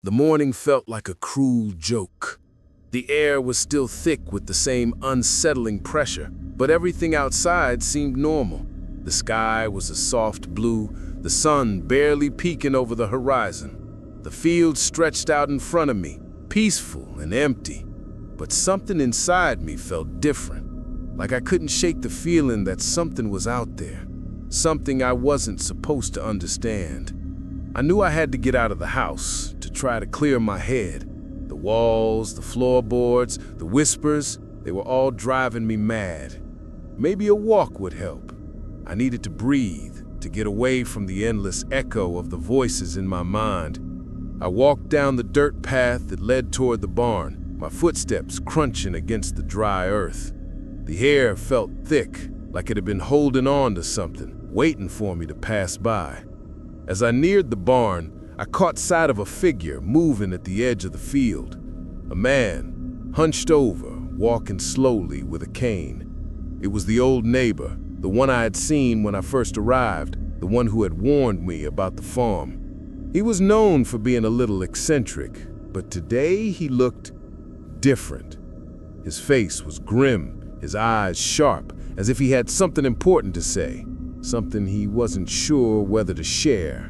The morning felt like a cruel joke. The air was still thick with the same unsettling pressure, but everything outside seemed normal. The sky was a soft blue, the sun barely peeking over the horizon. The field stretched out in front of me, peaceful and empty. But something inside me felt different, like I couldn't shake the feeling that something was out there, something I wasn't supposed to understand. I knew I had to get out of the house to try to clear my head. The walls, the floorboards, the whispers, they were all driving me mad. Maybe a walk would help. I needed to breathe, to get away from the endless echo of the voices in my mind. I walked down the dirt path that led toward the barn, my footsteps crunching against the dry earth. The air felt thick, like it had been holding on to something, waiting for me to pass by. As I neared the barn, I caught sight of a figure moving at the edge of the field. A man, hunched over, walking slowly with a cane. It was the old neighbor, the one I had seen when I first arrived, the one who had warned me about the farm. He was known for being a little eccentric, but today he looked different. His face was grim, his eyes sharp, as if he had something important to say, something he wasn't sure whether to share.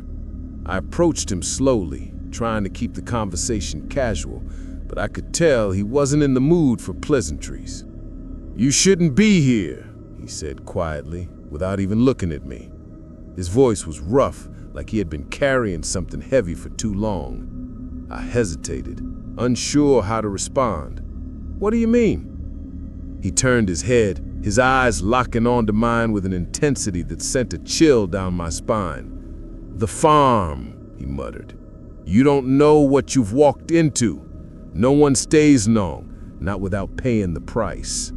I approached him slowly, trying to keep the conversation casual, but I could tell he wasn't in the mood for pleasantries. "You shouldn't be here," he said quietly, without even looking at me. His voice was rough, like he had been carrying something heavy for too long. I hesitated, unsure how to respond. "What do you mean?" He turned his head, his eyes locking onto mine with an intensity that sent a chill down my spine. "The farm," he muttered. "You don't know what you've walked into. No one stays long, not without paying the price."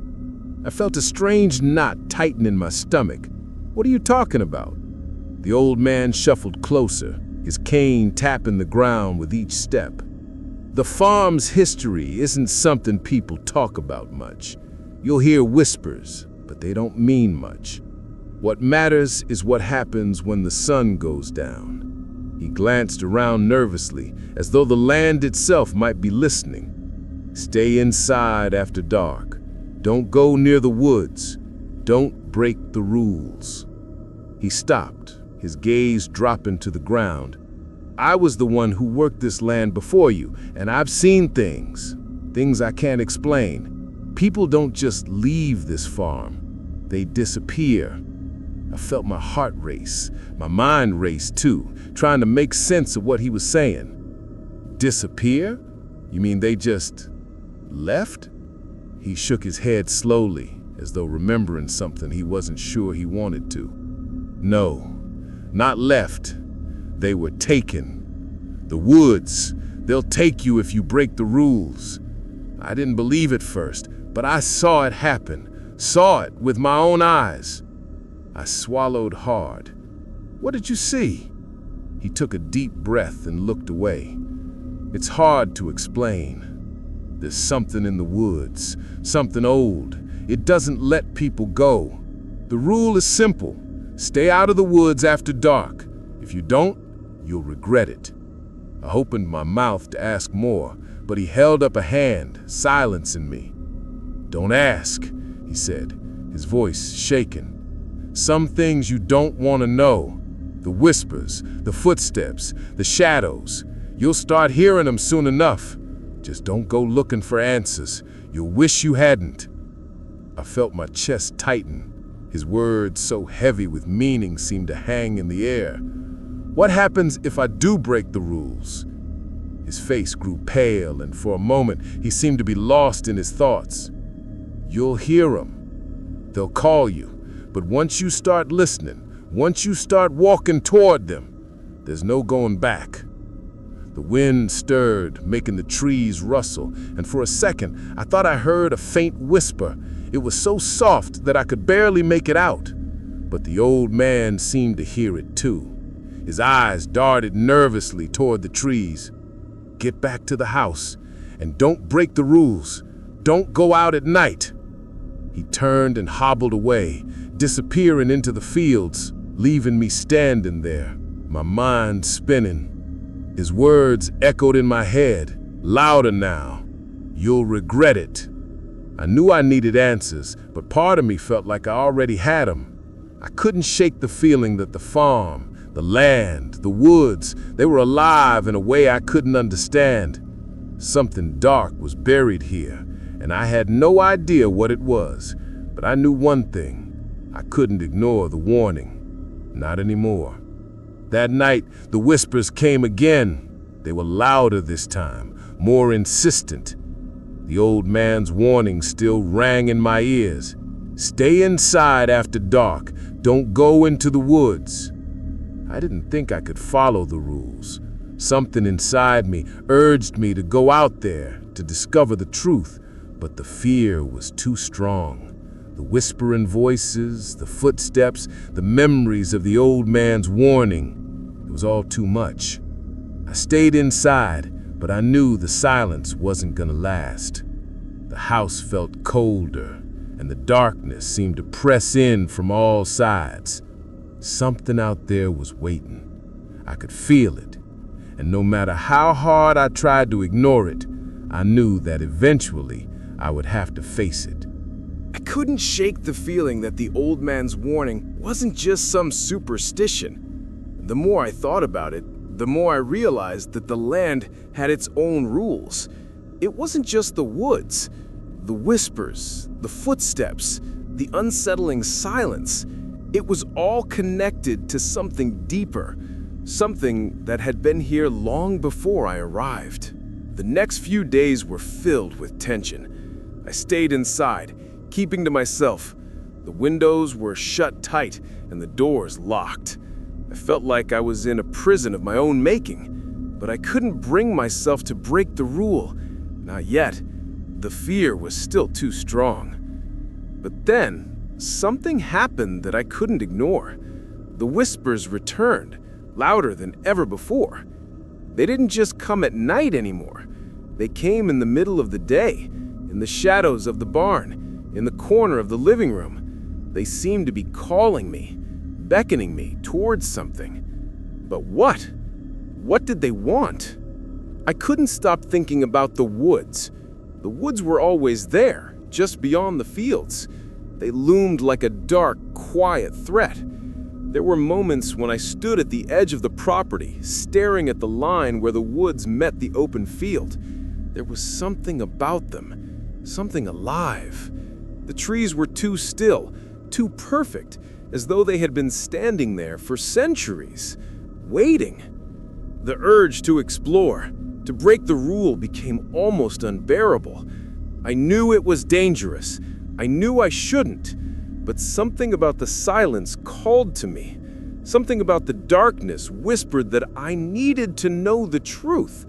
I felt a strange knot tighten in my stomach. "What are you talking about?" The old man shuffled closer, his cane tapping the ground with each step. "The farm's history isn't something people talk about much. You'll hear whispers, but they don't mean much. What matters is what happens when the sun goes down." He glanced around nervously, as though the land itself might be listening. "Stay inside after dark. Don't go near the woods. Don't break the rules." He stopped, his gaze dropping to the ground. "I was the one who worked this land before you, and I've seen things I can't explain. People don't just leave this farm. They disappear." I felt my heart race. My mind race too, trying to make sense of what he was saying. "Disappear? You mean they just left?" He shook his head slowly, as though remembering something he wasn't sure he wanted to. "No, not left. They were taken. The woods, they'll take you if you break the rules." I didn't believe it first, but I saw it happen, saw it with my own eyes. I swallowed hard. "What did you see?" He took a deep breath and looked away. "It's hard to explain. There's something in the woods, something old. It doesn't let people go. The rule is simple. Stay out of the woods after dark. If you don't, you'll regret it." I opened my mouth to ask more, but he held up a hand, silencing me. "Don't ask," he said, his voice shaken. "Some things you don't want to know. The whispers, the footsteps, the shadows. You'll start hearing them soon enough. Just don't go looking for answers. You'll wish you hadn't." I felt my chest tighten. His words, so heavy with meaning, seemed to hang in the air. "What happens if I do break the rules?" His face grew pale, and for a moment he seemed to be lost in his thoughts. "You'll hear them. They'll call you. But once you start listening, once you start walking toward them, there's no going back." The wind stirred, making the trees rustle, and for a second I thought I heard a faint whisper. It was so soft that I could barely make it out. But the old man seemed to hear it too. His eyes darted nervously toward the trees. "Get back to the house, and don't break the rules. Don't go out at night." He turned and hobbled away, disappearing into the fields, leaving me standing there, my mind spinning. His words echoed in my head, louder now. "You'll regret it." I knew I needed answers, but part of me felt like I already had them. I couldn't shake the feeling that the farm, the land, the woods, they were alive in a way I couldn't understand. Something dark was buried here, and I had no idea what it was. But I knew one thing. I couldn't ignore the warning. Not anymore. That night, the whispers came again. They were louder this time, more insistent. The old man's warning still rang in my ears. "Stay inside after dark. Don't go into the woods." I didn't think I could follow the rules. Something inside me urged me to go out there, to discover the truth, but the fear was too strong. The whispering voices, the footsteps, the memories of the old man's warning. It was all too much. I stayed inside, but I knew the silence wasn't gonna last. The house felt colder, and the darkness seemed to press in from all sides. Something out there was waiting. I could feel it, and no matter how hard I tried to ignore it, I knew that eventually I would have to face it. I couldn't shake the feeling that the old man's warning wasn't just some superstition. The more I thought about it, the more I realized that the land had its own rules. It wasn't just the woods, the whispers, the footsteps, the unsettling silence. It was all connected to something deeper, something that had been here long before I arrived. The next few days were filled with tension. I stayed inside, keeping to myself. The windows were shut tight and the doors locked. I felt like I was in a prison of my own making, but I couldn't bring myself to break the rule. Not yet. The fear was still too strong. But then, something happened that I couldn't ignore. The whispers returned, louder than ever before. They didn't just come at night anymore. They came in the middle of the day, in the shadows of the barn, in the corner of the living room. They seemed to be calling me, beckoning me towards something. But what? What did they want? I couldn't stop thinking about the woods. The woods were always there, just beyond the fields. They loomed like a dark, quiet threat. There were moments when I stood at the edge of the property, staring at the line where the woods met the open field. There was something about them, something alive. The trees were too still, too perfect, as though they had been standing there for centuries, waiting. The urge to explore, to break the rule, became almost unbearable. I knew it was dangerous. I knew I shouldn't. But something about the silence called to me. Something about the darkness whispered that I needed to know the truth.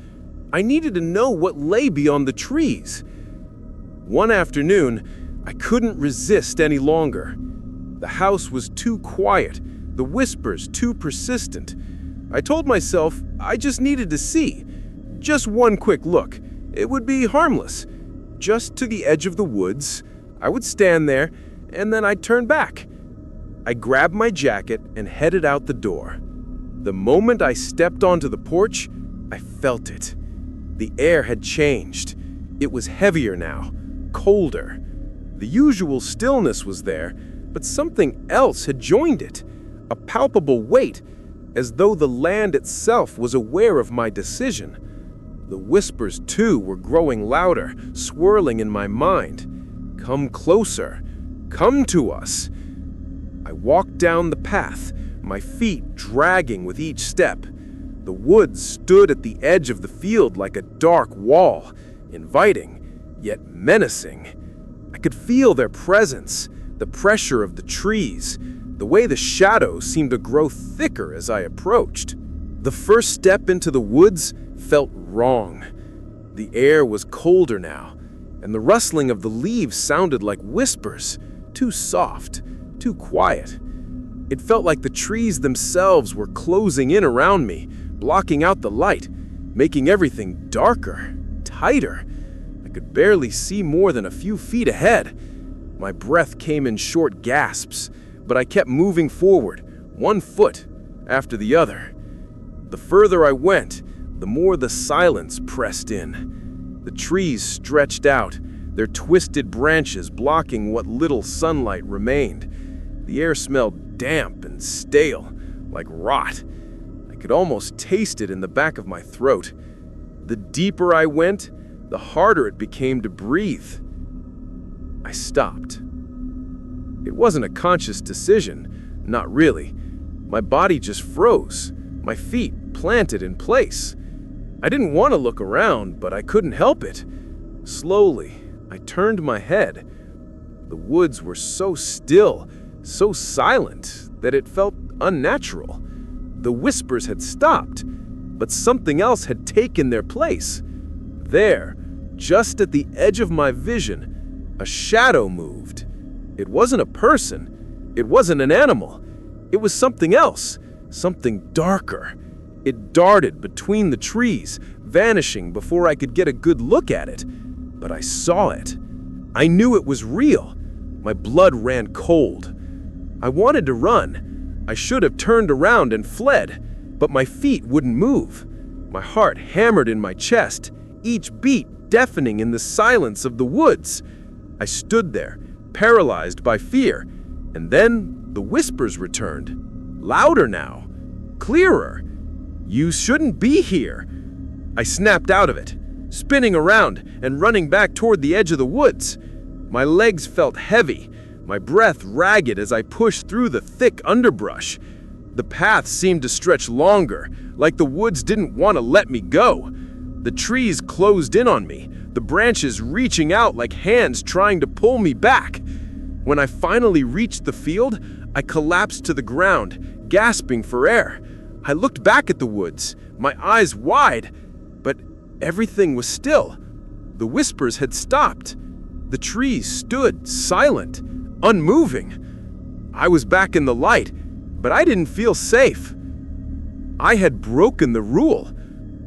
I needed to know what lay beyond the trees. One afternoon, I couldn't resist any longer. The house was too quiet, the whispers too persistent. I told myself I just needed to see. Just one quick look. It would be harmless. Just to the edge of the woods. I would stand there, and then I'd turn back. I grabbed my jacket and headed out the door. The moment I stepped onto the porch, I felt it. The air had changed. It was heavier now, colder. The usual stillness was there, but something else had joined it. A palpable weight, as though the land itself was aware of my decision. The whispers, too, were growing louder, swirling in my mind. Come closer. Come to us. I walked down the path, my feet dragging with each step. The woods stood at the edge of the field like a dark wall, inviting, yet menacing. I could feel their presence, the pressure of the trees, the way the shadows seemed to grow thicker as I approached. The first step into the woods felt wrong. The air was colder now, and the rustling of the leaves sounded like whispers, too soft, too quiet. It felt like the trees themselves were closing in around me, blocking out the light, making everything darker, tighter. I could barely see more than a few feet ahead. My breath came in short gasps, but I kept moving forward, one foot after the other. The further I went, the more the silence pressed in. The trees stretched out, their twisted branches blocking what little sunlight remained. The air smelled damp and stale, like rot. I could almost taste it in the back of my throat. The deeper I went, the harder it became to breathe. I stopped. It wasn't a conscious decision, not really. My body just froze, my feet planted in place. I didn't want to look around, but I couldn't help it. Slowly, I turned my head. The woods were so still, so silent, that it felt unnatural. The whispers had stopped, but something else had taken their place. There, just at the edge of my vision, a shadow moved. It wasn't a person. It wasn't an animal. It was something else, something darker. It darted between the trees, vanishing before I could get a good look at it. But I saw it. I knew it was real. My blood ran cold. I wanted to run. I should have turned around and fled, but my feet wouldn't move. My heart hammered in my chest, each beat deafening in the silence of the woods. I stood there, paralyzed by fear, and then the whispers returned. Louder now, clearer. "You shouldn't be here." I snapped out of it, spinning around and running back toward the edge of the woods. My legs felt heavy, my breath ragged as I pushed through the thick underbrush. The path seemed to stretch longer, like the woods didn't want to let me go. The trees closed in on me, the branches reaching out like hands trying to pull me back. When I finally reached the field, I collapsed to the ground, gasping for air. I looked back at the woods, my eyes wide, but everything was still. The whispers had stopped. The trees stood silent, unmoving. I was back in the light, but I didn't feel safe. I had broken the rule.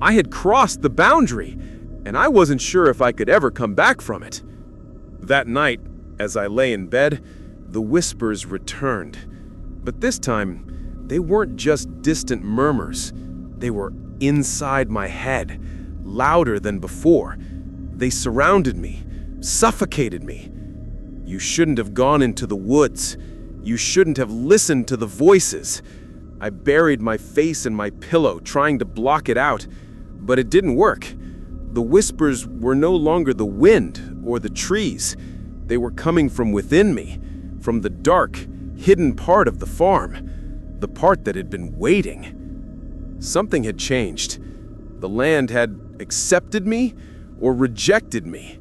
I had crossed the boundary, and I wasn't sure if I could ever come back from it. That night, as I lay in bed, the whispers returned. But this time, they weren't just distant murmurs. They were inside my head, louder than before. They surrounded me, suffocated me. "You shouldn't have gone into the woods. You shouldn't have listened to the voices." I buried my face in my pillow, trying to block it out, but it didn't work. The whispers were no longer the wind or the trees. They were coming from within me, from the dark, hidden part of the farm, the part that had been waiting. Something had changed. The land had accepted me or rejected me.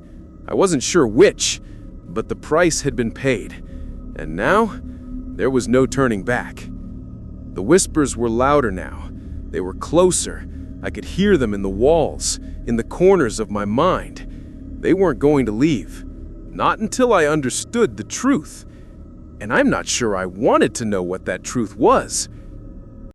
I wasn't sure which, but the price had been paid. And now, there was no turning back. The whispers were louder now. They were closer. I could hear them in the walls, in the corners of my mind. They weren't going to leave. Not until I understood the truth. And I'm not sure I wanted to know what that truth was.